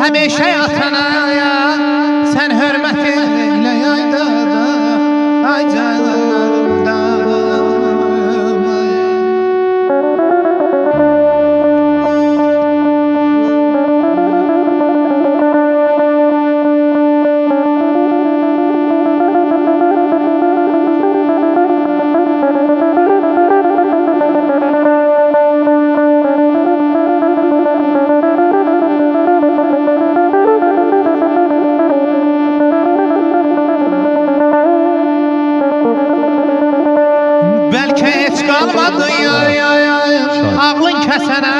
Həmişə atana ya, sən hörmət elə yayda da, ay canlarımda. Bəlkə heç qalmadı ya, ağlın kəsənə,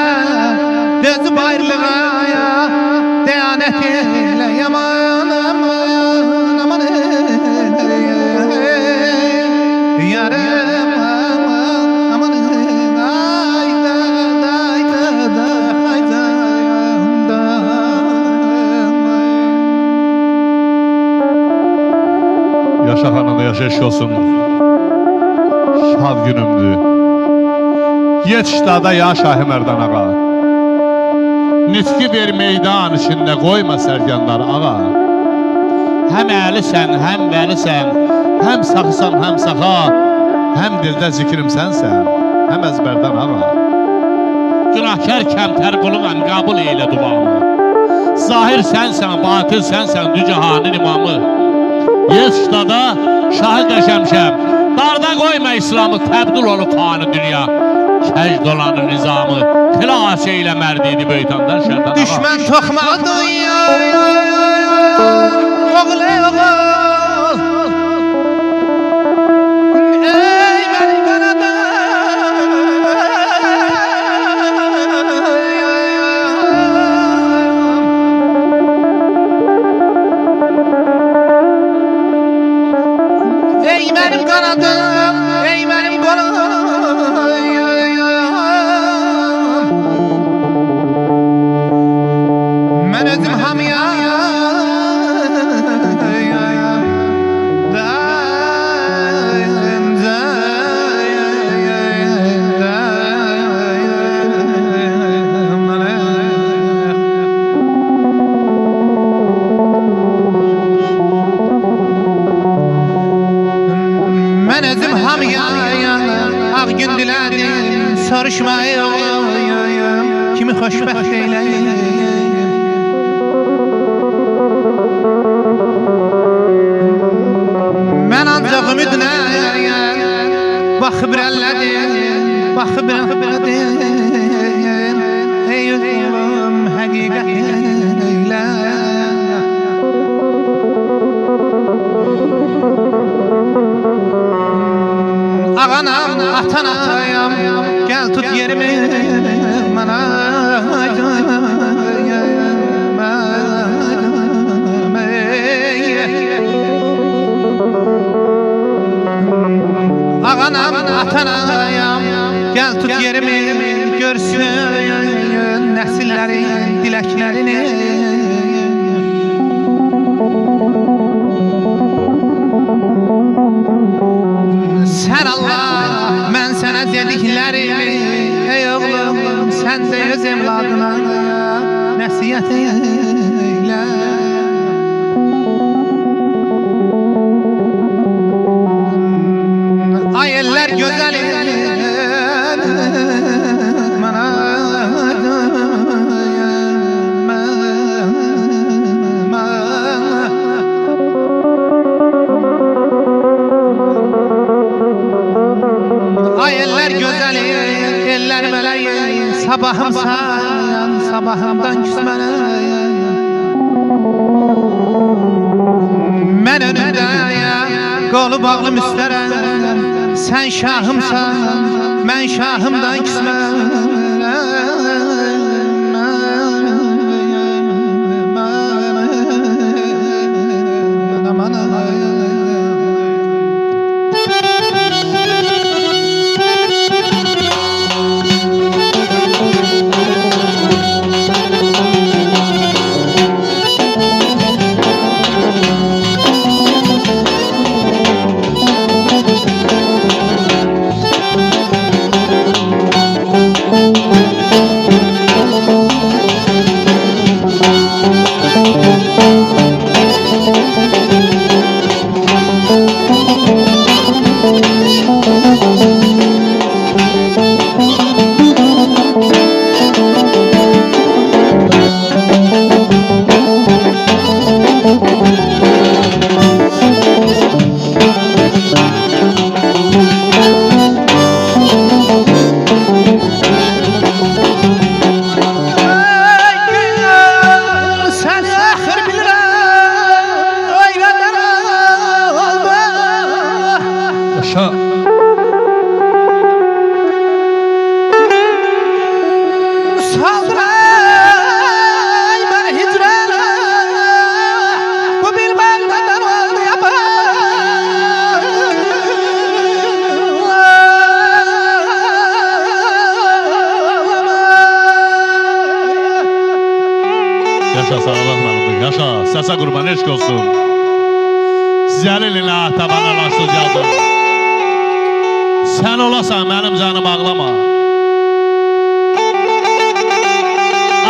dözüb ayrılığa ya, dəyanət elə yaman, aman yarım, aman ayda, ayda. Yaşa xanım, yaşayış olsun. Şad günümdür. Yetişdada ya Şahi Mərdan ağa. Nitki bir meydan içində qoyma sərgənlər ağa. Həm əlisən, həm vəlisən, həm saxısan, həm saxa, həm dildə zikrim sənsən, həm əzbərdən ağa. Günahkar kəmtər qulunam, qəbul eylə duamı. Zahir sənsən, batil sənsən, dücahanın imamı. Yetişdada şahı qəşəmşəm, darda qoyma İslamı, təbdil olub fani dünya. Kəcd olanı nizamı, xilas eylə mərdiydi böyütandan şərdən ağa. Düşmən toxmadı ya, oğul. Ey mənim qanadım. Ey mənim qanadım, ey mənim qolum. Mən özüm hamıya Mən özüm hamıya ağ gün dilədim, soruşmayım, kimi xoşbəxt eyləyim. Mən ancaq ümidlə baxıb əllədim, ey özüm həqiqət eylə. Ağanam, atanayam, gəl tut yerimi mənə. Ağanam, atanayam, gəl tut yerimi, görsün nəsillərin diləklərini. Sən Allah, mən sənə dediklərimi, ey oğlum, sən də öz evladına nəsiyyət eylə. Ay eller gözəl Ay eller güzel, eller meleği, sabahım sen, sabahımdan küsmene. Ben önümde kolu bağlı müsteren, sen şahımsan, ben şahımdan küsmene. Yaşa sağlıqlarımız, yaşa, səsə qurban eşq olsun. Zəlilinə tabanı laşsız yazdım. Sən olasan mənim canım ağlama.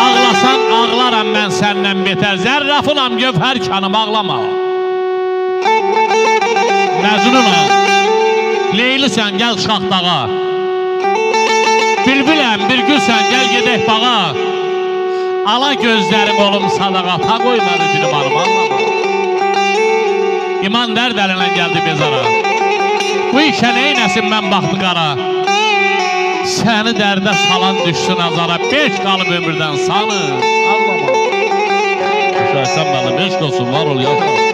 Ağlasan ağlaram mən səndən betər. Zərrafınam gövhər kanım ağlama. Məcnunam, Leylisən gəl şaxtağa. Bülbüləm bir gülsən gəl gedək bağa. Ala gözlərim olum sadaqa, ta qoymadı dilim arım anlama. İman dərd əlinə gəldi bezara. Bu işə neynəsin mən baxdı qara. Səni dərdə salan düşsün azara. 5 qalıb ömürdən sanı ağlama. Şəhsən mənim, eşq olsun, var ol yaşa.